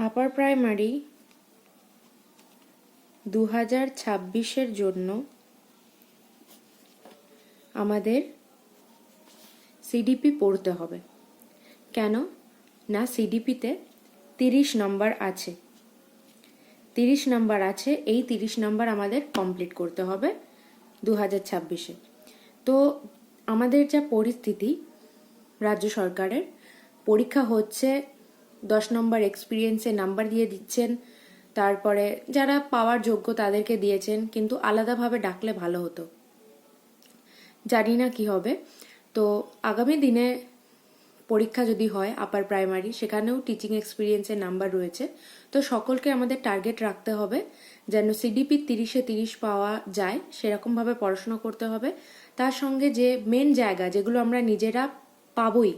Upper primary 2026-এর জন্য আমাদের CDP পড়তে হবে। কেন না, সিডিপিতে 30 নম্বর আছে। 30 নম্বর আছে, এই 30 নম্বর আমাদের কমপ্লিট করতে হবে 2026-এ। তো আমাদের যা পরিস্থিতি, রাজ্য সরকারের পরীক্ষা হচ্ছে, 10 নম্বর এক্সপিরিয়েন্সে নাম্বার দিয়ে দিচ্ছেন, তারপরে যারা পাওয়ার যোগ্য তাদেরকে দিয়েছেন, কিন্তু আলাদাভাবে ডাকলে ভালো হতো। জানি না কি হবে। তো আগামী দিনে পরীক্ষা যদি হয় আপার প্রাইমারি, সেখানেও টিচিং এক্সপিরিয়েন্সের নাম্বার রয়েছে। তো সকলকে আমাদের টার্গেট রাখতে হবে যেন সিডিপি 30-এ 30 পাওয়া যায়, সেরকমভাবে পড়াশোনা করতে হবে। তার সঙ্গে যে মেন জায়গা যেগুলো আমরা নিজেরা পাবই,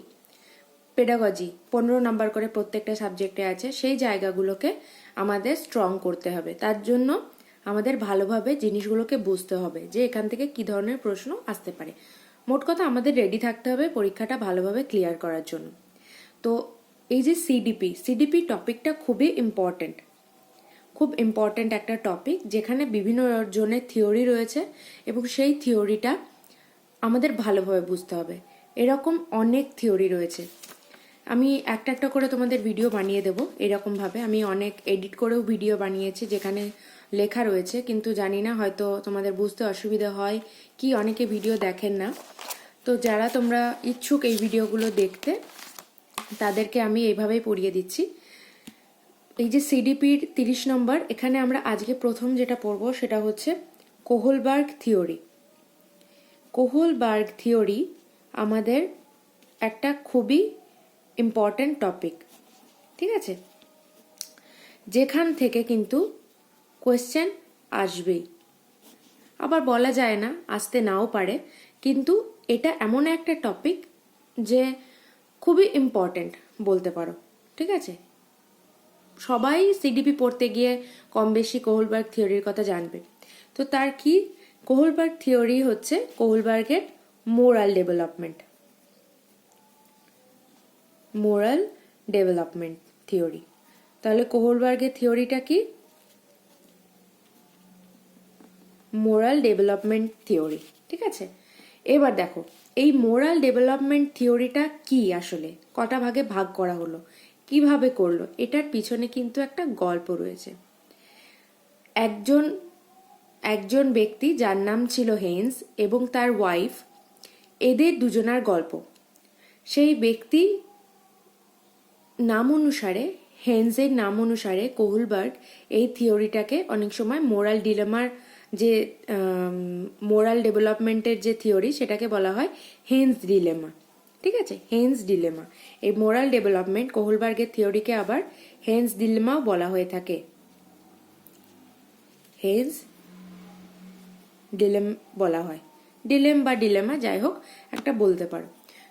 পেডাগজি 15 নাম্বার করে প্রত্যেকটা সাবজেক্টে আছে, সেই জায়গাগুলোকে আমাদের স্ট্রং করতে হবে। তার জন্য আমাদের ভালোভাবে জিনিসগুলোকে বুঝতে হবে যে এখান থেকে কি ধরনের প্রশ্ন আসতে পারে। মোট কথা আমাদের রেডি থাকতে হবে পরীক্ষাটা ভালোভাবে ক্লিয়ার করার জন্য। তো এই যে সিডিপি টপিকটা খুবই ইম্পর্টেন্ট, খুব ইম্পর্টেন্ট একটা টপিক, যেখানে বিভিন্ন জনের থিওরি রয়েছে এবং সেই থিওরিটা আমাদের ভালোভাবে বুঝতে হবে। এরকম অনেক থিওরি রয়েছে, আমি একটা একটা করে তোমাদের ভিডিও বানিয়ে দেবো। এরকমভাবে আমি অনেক এডিট করেও ভিডিও বানিয়েছি যেখানে লেখা রয়েছে, কিন্তু জানি না হয়তো তোমাদের বুঝতে অসুবিধা হয় কি, অনেকে ভিডিও দেখেন না। তো যারা তোমরা ইচ্ছুক এই ভিডিওগুলো দেখতে, তাদেরকে আমি এইভাবেই পড়িয়ে দিচ্ছি। এই যে সিডিপির 30 নম্বর, এখানে আমরা আজকে প্রথম যেটা পড়বো সেটা হচ্ছে কোহলবার্গ থিওরি। কোহলবার্গ থিওরি আমাদের একটা খুবই ইম্পর্টেন্ট টপিক, ঠিক আছে, যেখান থেকে কিন্তু কোয়েশ্চেন আসবেই। আবার বলা যায় না আসতে নাও পারে, কিন্তু এটা এমন একটা টপিক যে খুবই ইম্পর্টেন্ট বলতে পারো, ঠিক আছে। সবাই সিডিপি পড়তে গিয়ে কম বেশি কোহলবার্গ থিওরির কথা জানবে। তো তার কি, কোহলবার্গ থিওরি হচ্ছে কোহলবার্গের মোরাল ডেভেলপমেন্ট থিওরি। তাহলে কোহলবার্গের থিওরিটা কি? মোরাল ডেভেলপমেন্ট থিওরি, ঠিক আছে। এবার দেখো এই মোরাল ডেভেলপমেন্ট থিওরিটা কি, আসলে কটা ভাগে ভাগ করা হলো, কিভাবে করলো, এটার পিছনে কিন্তু একটা গল্প রয়েছে। একজন ব্যক্তি যার নাম ছিল হেন্স এবং তার ওয়াইফ, এদের দুজনার গল্প। সেই ব্যক্তি নাম অনুসারে, হেন্সের নাম অনুসারে কোহলবার্গ এই থিওরিটাকে অনেক সময় মোরাল ডিলেমার যে মোরাল ডেভেলপমেন্টের যে থিওরি, সেটাকে বলা হয় হেন্স ডিলেমা, ঠিক আছে, হেন্স ডিলেমা। এই মোরাল ডেভেলপমেন্ট কোহলবার্গের থিওরিকে আবার হেন্স ডিলেমাও বলা হয়ে থাকে। হেন্স ডিলেম বলা হয়, ডিলেম বা ডিলেমা, যাই হোক একটা বলতে পারো।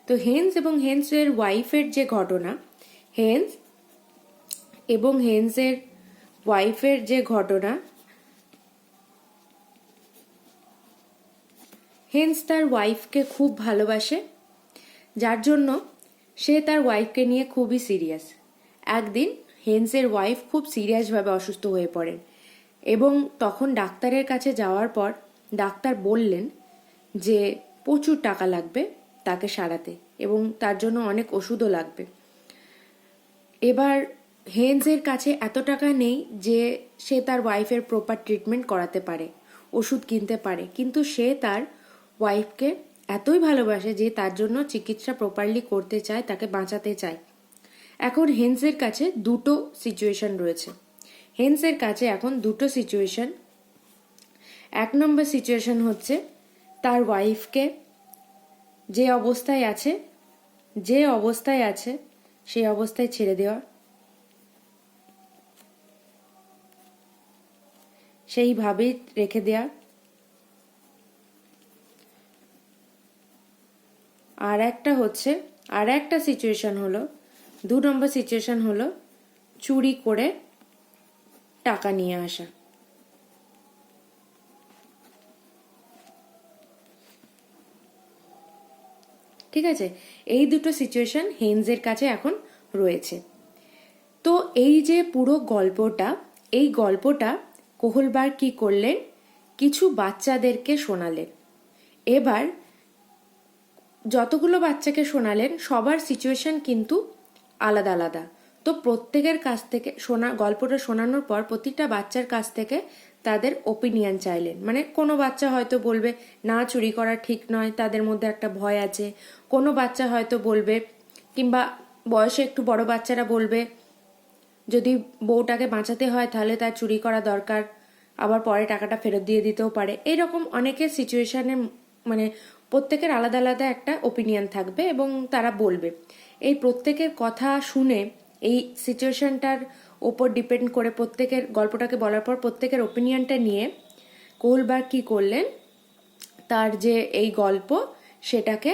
তো হেন্স এবং হেন্সের ওয়াইফের যে ঘটনা, হেন্স এবং হেন্সের ওয়াইফের যে ঘটনা, হেন্স তার ওয়াইফকে খুব ভালোবাসে, যার জন্য সে তার ওয়াইফকে নিয়ে খুবই সিরিয়াস। একদিন হেন্সের ওয়াইফ খুব সিরিয়াসভাবে অসুস্থ হয়ে পড়েন এবং তখন ডাক্তারের কাছে যাওয়ার পর ডাক্তার বললেন যে প্রচুর টাকা লাগবে তাকে সারাতে এবং তার জন্য অনেক ওষুধও লাগবে। এবার হেন্সের কাছে এত টাকা নেই যে সে তার ওয়াইফের প্রপার ট্রিটমেন্ট করাতে পারে, ওষুধ কিনতে পারে, কিন্তু সে তার ওয়াইফকে এতই ভালোবাসে যে তার জন্য চিকিৎসা প্রপারলি করতে চায়, তাকে বাঁচাতে চায়। এখন হেন্সের কাছে দুটো সিচুয়েশন রয়েছে। হেন্সের কাছে এখন দুটো সিচুয়েশন। এক নম্বর সিচুয়েশন হচ্ছে তার ওয়াইফকে যে অবস্থায় আছে সেই অবস্থায় ছেড়ে দেওয়া, সেইভাবেই রেখে দেয়া। আর একটা সিচুয়েশন হলো, 2 নম্বর সিচুয়েশন হলো চুরি করে টাকা নিয়ে আসা, ঠিক আছে। এই দুটো সিচুয়েশন হেন্সের কাছে এখন রয়েছে। তো তো এই যে পুরো গল্পটা, এই গল্পটা কোহলবার কি করলেন, কিছু বাচ্চাদেরকে শোনালেন। এবার যতগুলো বাচ্চাকে শোনালেন সবার সিচুয়েশন কিন্তু আলাদা আলাদা। তো প্রত্যেকের কাছ থেকে গল্পটা শোনানোর পর প্রতিটা বাচ্চার কাছ থেকে তাদের ওপিনিয়ন চাইলেন। মানে কোনো বাচ্চা হয়তো বলবে না, চুরি করা ঠিক নয়, তাদের মধ্যে একটা ভয় আছে। কোনো বাচ্চা হয়তো বলবে, কিংবা বয়সে একটু বড় বাচ্চারা বলবে যদি বউটাকে বাঁচাতে হয় তাহলে তার চুরি করা দরকার, আবার পরে টাকাটা ফেরত দিয়ে দিতেও পারে। এইরকম অনেকের সিচুয়েশনে মানে প্রত্যেকের আলাদা আলাদা একটা ওপিনিয়ন থাকবে এবং তারা বলবে। এই প্রত্যেকের কথা শুনে, এই সিচুয়েশনটার ওপর ডিপেন্ড করে প্রত্যেকের গল্পটাকে বলার পর প্রত্যেকের ওপিনিয়নটা নিয়ে কোহলবার্গ কি করলেন, তার যে এই গল্প সেটাকে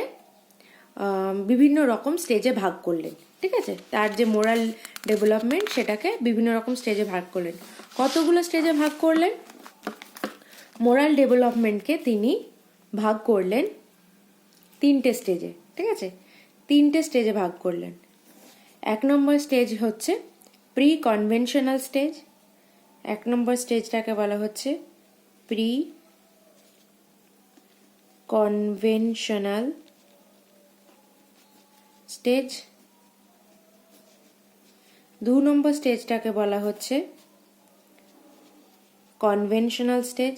বিভিন্ন রকম স্টেজে ভাগ করলেন। ঠিক আছে, তার যে মোরাল ডেভেলপমেন্ট সেটাকে বিভিন্ন রকম স্টেজে ভাগ করলেন। কতগুলো স্টেজে ভাগ করলেন? মোরাল ডেভেলপমেন্টকে তিনি ভাগ করলেন 3টে স্টেজে। ঠিক আছে, 3টে স্টেজে ভাগ করলেন। 1 নম্বর স্টেজ হচ্ছে প্রি কনভেনশনাল স্টেজ। 1 নম্বর স্টেজটাকে বলা হচ্ছে প্রি কনভেনশনাল স্টেজ। 2 নম্বর স্টেজটাকে বলা হচ্ছে কনভেনশনাল স্টেজ।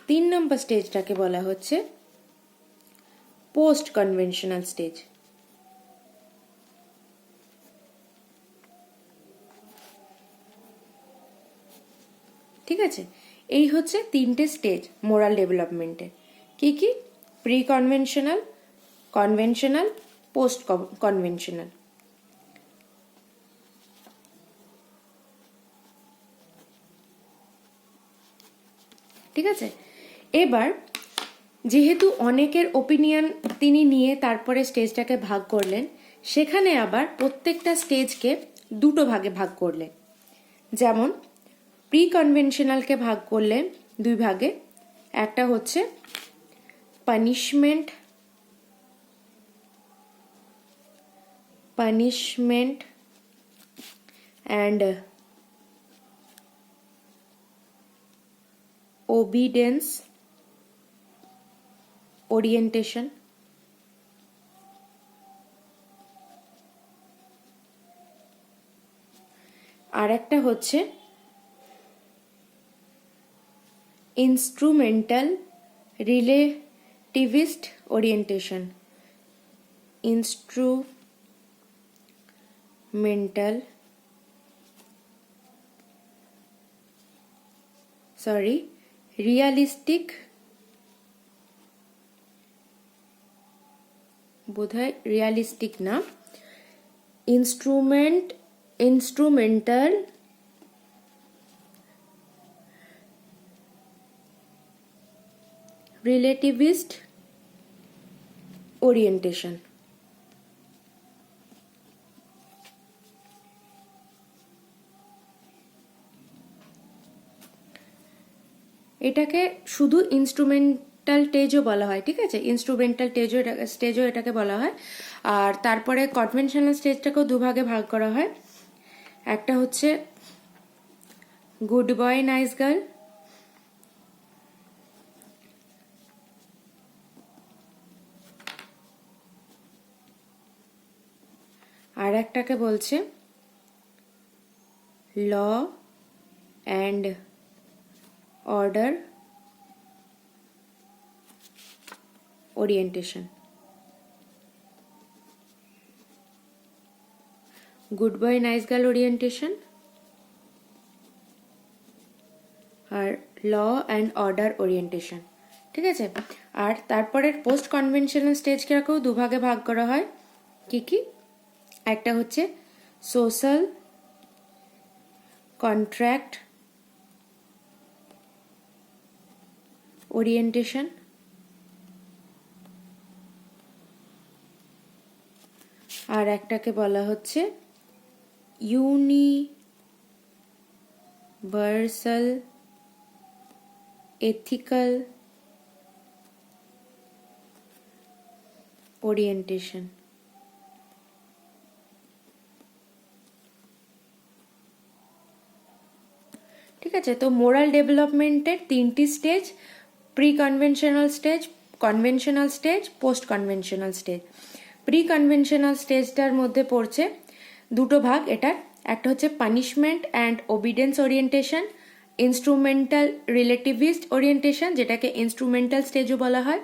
3 নম্বর স্টেজটাকে বলা হচ্ছে পোস্ট কনভেনশনাল স্টেজ। ঠিক আছে, এই হচ্ছে 3টে স্টেজ মোরাল ডেভেলপমেন্টের। কি কি? Pre conventional, conventional, post conventional. ঠিক আছে, এবার যেহেতু অনেকের ওপিনিয়ন তিনি নিয়ে তারপরে স্টেজটাকে ভাগ করলেন, সেখানে আবার প্রত্যেকটা স্টেজকে 2টো ভাগে ভাগ করলেন। যেমন প্রি কনভেনশনালকে ভাগ করলেন 2 ভাগে। একটা হচ্ছে পানিশমেন্ট অ্যান্ড ওবিডেন্স ওরিয়েন্টেশন। আর একটা হচ্ছে ইনস্ট্রুমেন্টাল রিলেটিভিস্ট ওরিয়েন্টেশন। রিয়ালিস্টিক, বোধহয় রিয়ালিস্টিক না, ইনস্ট্রুমেন্টাল রিলেটিভিস্ট ওরিয়েন্টেশন। এটাকে শুধু ইনস্ট্রুমেন্টাল স্টেজও বলা হয়। ঠিক আছে, ইনস্ট্রুমেন্টাল স্টেজও এটাকে বলা হয়। আর তারপরে কনভেনশনাল স্টেজটাকেও 2 ভাগে ভাগ করা হয়। একটা হচ্ছে গুড বয় নাইস গার্ল, আর একটাকে বলছে law and order orientation. Good boy nice girl orientation আর ল অ্যান্ড অর্ডার ওরিয়েন্টেশন। ঠিক আছে, আর তারপরের পোস্ট কনভেনশনাল স্টেজটাকেও 2 ভাগে ভাগ করা হয়। কি কি? একটা হচ্ছে সোশ্যাল কন্ট্রাক্ট ওরিয়েন্টেশন, আর একটাকে বলা হচ্ছে ইউনিভার্সাল এথিক্যাল ওরিয়েন্টেশন। ঠিক আছে, তো মোরাল ডেভেলপমেন্টের 3টি stage, pre conventional stage, conventional stage, post conventional stage. Pre conventional স্টেজটার মধ্যে পড়ছে দুটো ভাগ এটার, একটা হচ্ছে punishment and obedience orientation, instrumental relativist orientation যেটাকে ইনস্ট্রুমেন্টাল স্টেজও বলা হয়।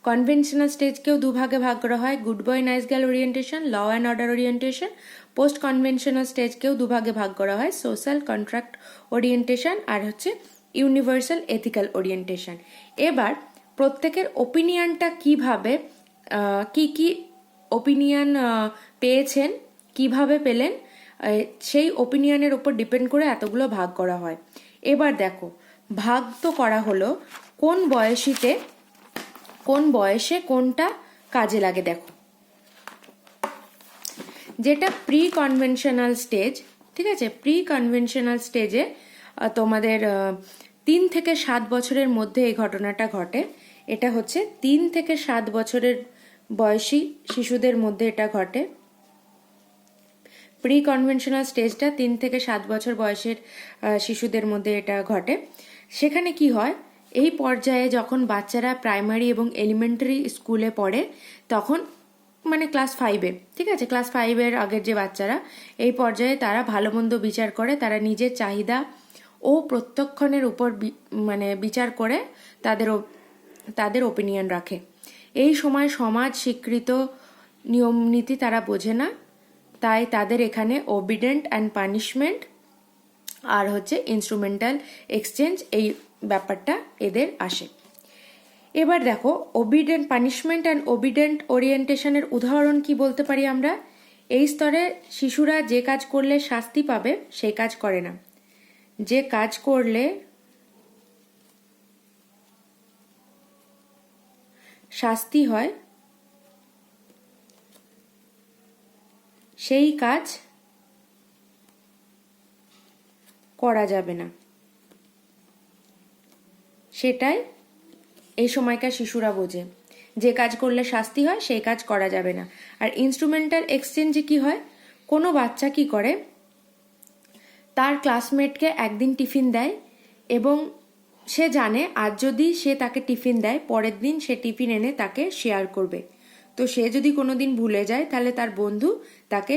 কনভেনশনাল স্টেজকেও দুভাগে ভাগ করা হয়, good boy nice girl orientation, law and order orientation. Post conventional স্টেজকেও দুভাগে ভাগ করা হয়, সোশ্যাল কন্ট্রাক্ট ওরিয়েন্টেশন আর হচ্ছে ইউনিভার্সাল এথিক্যাল ওরিয়েন্টেশন। এবার প্রত্যেকের ওপিনিয়নটা কিভাবে, কি কি ওপিনিয়ন পেয়েছেন, কিভাবে পেলেন, সেই ওপিনিয়নের উপর ডিপেন্ড করে এতগুলো ভাগ করা হয়। এবার দেখো, ভাগ তো করা হলো, কোন বয়সীতে কোন বয়সে কোনটা কাজে লাগে। দেখো, যেটা প্রি কনভেনশনাল স্টেজ, ঠিক আছে, প্রি কনভেনশনাল স্টেজে তোমাদের 3 থেকে 7 বছরের মধ্যে এই ঘটনাটা ঘটে। এটা হচ্ছে 3 থেকে 7 বছরের বয়সী শিশুদের মধ্যে এটা ঘটে। প্রি কনভেনশনাল স্টেজটা 3 থেকে 7 বছর বয়সের শিশুদের মধ্যে এটা ঘটে। সেখানে কি হয়, এই পর্যায়ে যখন বাচ্চারা প্রাইমারি এবং এলিমেন্টারি স্কুলে পড়ে, তখন মানে ক্লাস 5-এ, ঠিক আছে, ক্লাস 5-এর আগের যে বাচ্চারা, এই পর্যায়ে তারা ভালো মন্দ বিচার করে, তারা নিজের চাহিদা ও প্রত্যক্ষণের উপর মানে বিচার করে তাদের ওপিনিয়ন রাখে। এই সময় সমাজ স্বীকৃত নিয়ম নীতি তারা বোঝে না, তাই তাদের এখানে ওবিডেন্ট অ্যান্ড পানিশমেন্ট আর হচ্ছে ইনস্ট্রুমেন্টাল এক্সচেঞ্জ, এই ব্যাপারটা এদের আসে। এবার দেখো, ওবিডেন্ট পানিশমেন্ট অ্যান্ড ওবিডেন্ট ওরিয়েন্টেশনের উদাহরণ কি বলতে পারি আমরা। এই স্তরে শিশুরা যে কাজ করলে শাস্তি পাবে সেই কাজ করে না, যে কাজ করলে শাস্তি হয় সেই কাজ করা যাবে না, সেটাই এই সময়কার শিশুরা বোঝে। যে কাজ করলে শাস্তি হয় সেই কাজ করা যাবে না। আর ইনস্ট্রুমেন্টাল এক্সচেঞ্জে কি হয়, কোনো বাচ্চা কি করে, তার ক্লাসমেটকে একদিন টিফিন দেয় এবং সে জানে আজ যদি সে তাকে টিফিন দেয়, পরের দিন সে টিফিন এনে তাকে শেয়ার করবে। তো সে যদি কোনো দিন ভুলে যায়, তাহলে তার বন্ধু তাকে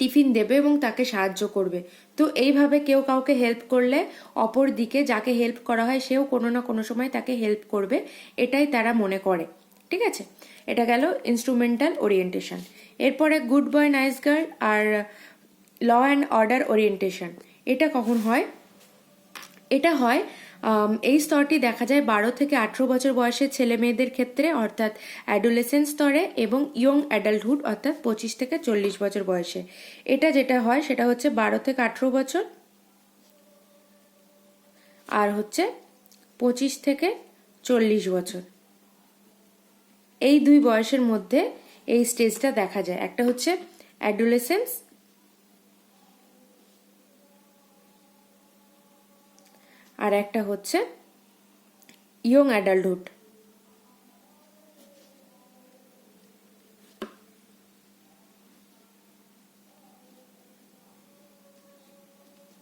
টিফিন দেবে এবং তাকে সাহায্য করবে। তো এইভাবে কেউ কাউকে হেল্প করলে অপর দিকে যাকে হেল্প করা হয় সেও কোনো না কোনো সময় তাকে হেল্প করবে, এটাই তারা মনে করে। ঠিক আছে, এটা গেল ইনস্ট্রুমেন্টাল ওরিয়েন্টেশন। এরপরে গুড বয় নাইস গার্ল আর ল অ্যান্ড অর্ডার ওরিয়েন্টেশন। এটা কখন হয়? এটা হয় এই স্তরটি দেখা যায় 12 থেকে 18 বছর বয়সের ছেলে মেয়েদের ক্ষেত্রে, অর্থাৎ অ্যাডোলেসেন্স স্তরে, এবং ইয়ং অ্যাডাল্টহুড অর্থাৎ 25 থেকে 40 বছর বয়সে। এটা যেটা হয় সেটা হচ্ছে 12 থেকে 18 বছর আর হচ্ছে 25 থেকে 40 বছর, এই দুই বয়সের মধ্যে এই স্টেজটা দেখা যায়। একটা হচ্ছে অ্যাডোলেসেন্স আর একটা হচ্ছে ইয়ং অ্যাডাল্টহুড।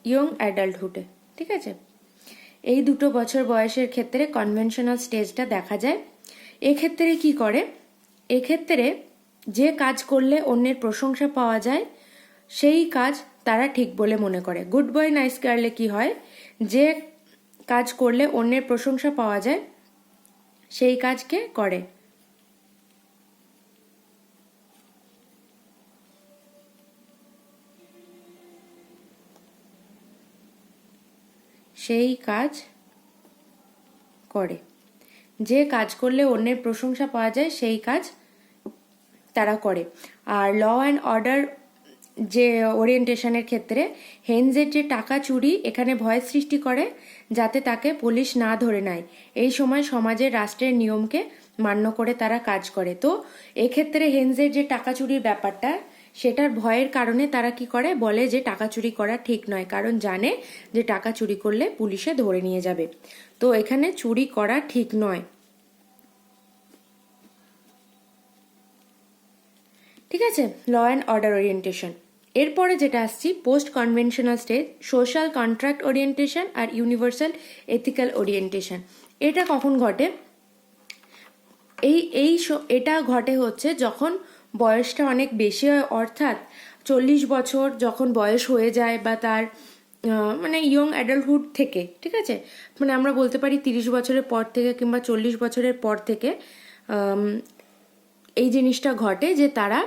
ইয়ং অ্যাডাল্টহুডে, ঠিক আছে, এই দুটো বছর বয়সের ক্ষেত্রে কনভেনশনাল স্টেজটা দেখা যায়। এক্ষেত্রে কি করে, এক্ষেত্রে যে কাজ করলে অন্যের প্রশংসা পাওয়া যায় সেই কাজ তারা ঠিক বলে মনে করে। গুড বয় নাইস গার্লে কি হয়, যে কাজ করলে অন্যের প্রশংসা পাওয়া যায় সেই কাজকে করে। সেই কাজ করে, যে কাজ করলে অন্যের প্রশংসা পাওয়া যায় সেই কাজ তারা করে। আর ল অ্যান্ড অর্ডার যে ওরিয়েন্টেশনের ক্ষেত্রে হেনজের যে টাকা চুরি এখানে ভয় সৃষ্টি করে যাতে তাকে পুলিশ না ধরে নেয়। এই সময় সমাজের রাষ্ট্রের নিয়মকে মান্য করে তারা কাজ করে। তো এক্ষেত্রে হেনজের যে টাকা চুরির ব্যাপারটা, সেটার ভয়ের কারণে তারা কি করে, বলে যে টাকা চুরি করা ঠিক নয়, কারণ জানে যে টাকা চুরি করলে পুলিশে ধরে নিয়ে যাবে। তো এখানে চুরি করা ঠিক নয়। ঠিক আছে, ল অ্যান্ড অর্ডার ওরিয়েন্টেশন। এরপরে যেটা আসছি post conventional stage, social contract orientation আর ইউনিভার্সাল এথিক্যাল ওরিয়েন্টেশন। এটা কখন ঘটে? এটা ঘটে হচ্ছে যখন বয়সটা অনেক বেশি হয়, অর্থাৎ 40 বছর যখন বয়স হয়ে যায় বা তার মানে ইয়ং অ্যাডাল্টহুড থেকে, ঠিক আছে, মানে আমরা বলতে পারি 30 বছরের পর থেকে কিংবা 40 বছরের পর থেকে এই জিনিসটা ঘটে যে তারা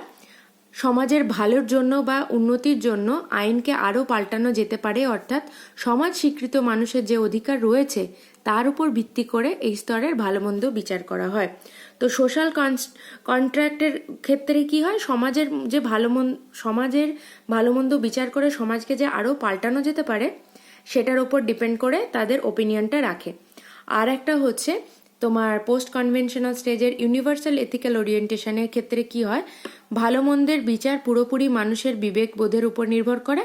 সমাজের ভালোর জন্য বা উন্নতির জন্য আইনকে আরও পাল্টানো যেতে পারে, অর্থাৎ সমাজ স্বীকৃত মানুষের যে অধিকার রয়েছে তার উপর ভিত্তি করে এই স্তরের ভালো মন্দ বিচার করা হয়। তো সোশ্যাল কন্ট্রাক্টের ক্ষেত্রে কি হয়, সমাজের ভালো মন্দ বিচার করে সমাজকে যে আরও পাল্টানো যেতে পারে সেটার উপর ডিপেন্ড করে তাদের ওপিনিয়নটা রাখে। আর একটা হচ্ছে তোমার পোস্ট কনভেনশনাল স্টেজের ইউনিভার্সাল এথিক্যাল ওরিয়েন্টেশনের ক্ষেত্রে কি হয়, ভালো মন্দের বিচার পুরোপুরি মানুষের বিবেক বোধের উপর নির্ভর করে।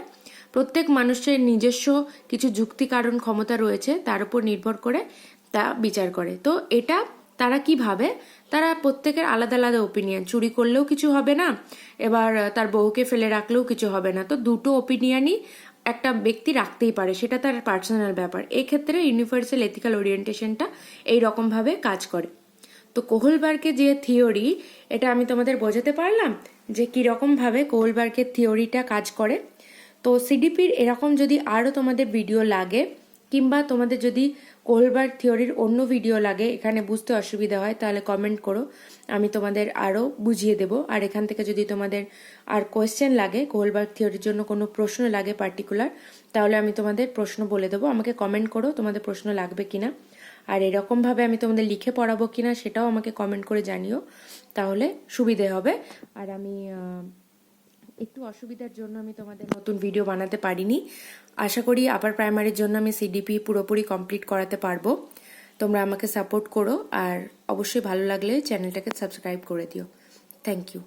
প্রত্যেক মানুষের নিজস্ব কিছু যুক্তি কারণ ক্ষমতা রয়েছে, তার উপর নির্ভর করে তা বিচার করে। তো এটা তারা কি ভাবে, তারা প্রত্যেকের আলাদা আলাদা ওপিনিয়ন, চুরি করলেও কিছু হবে না, এবার তার বউকে ফেলে রাখলেও কিছু হবে না। তো দুটো ওপিনিয়নই একটা ব্যক্তি রাখতেই পারে, সেটা তার পার্সোনাল ব্যাপার। এক্ষেত্রে ইউনিভার্সাল এথিক্যাল ওরিয়েন্টেশনটা এইরকমভাবে কাজ করে। তো কোহলবার্গের যে থিওরি, এটা আমি তোমাদের বোঝাতে পারলাম যে কীরকমভাবে কোহলবার্গের থিওরিটা কাজ করে। তো সিডিপির এরকম যদি আরও তোমাদের ভিডিও লাগে কিংবা তোমাদের যদি কোহলবার্গ থিওরির অন্য ভিডিও লাগে, এখানে বুঝতে অসুবিধা হয়, তাহলে কমেন্ট করো, আমি তোমাদের আরও বুঝিয়ে দেব। আর এখান থেকে যদি তোমাদের আর কোয়েশ্চেন লাগে, কোহলবার্গ থিওরির জন্য কোনো প্রশ্ন লাগে পার্টিকুলার, তাহলে আমি তোমাদের প্রশ্ন বলে দেবো। আমাকে কমেন্ট করো তোমাদের প্রশ্ন লাগবে কিনা, আর এরকমভাবে আমি তোমাদের লিখে পড়াবো কিনা সেটাও আমাকে কমেন্ট করে জানিও, তাহলে সুবিধে হবে। আর আমি একটু অসুবিধার জন্য আমি তোমাদের নতুন ভিডিও বানাতে পারিনি। আশা করি আপার প্রাইমারির জন্য আমি সিডিপি পুরোপুরি কমপ্লিট করাতে পারবো। তোমরা আমাকে সাপোর্ট করো, আর অবশ্যই ভালো লাগলে চ্যানেলটাকে সাবস্ক্রাইব করে দিও। Thank you.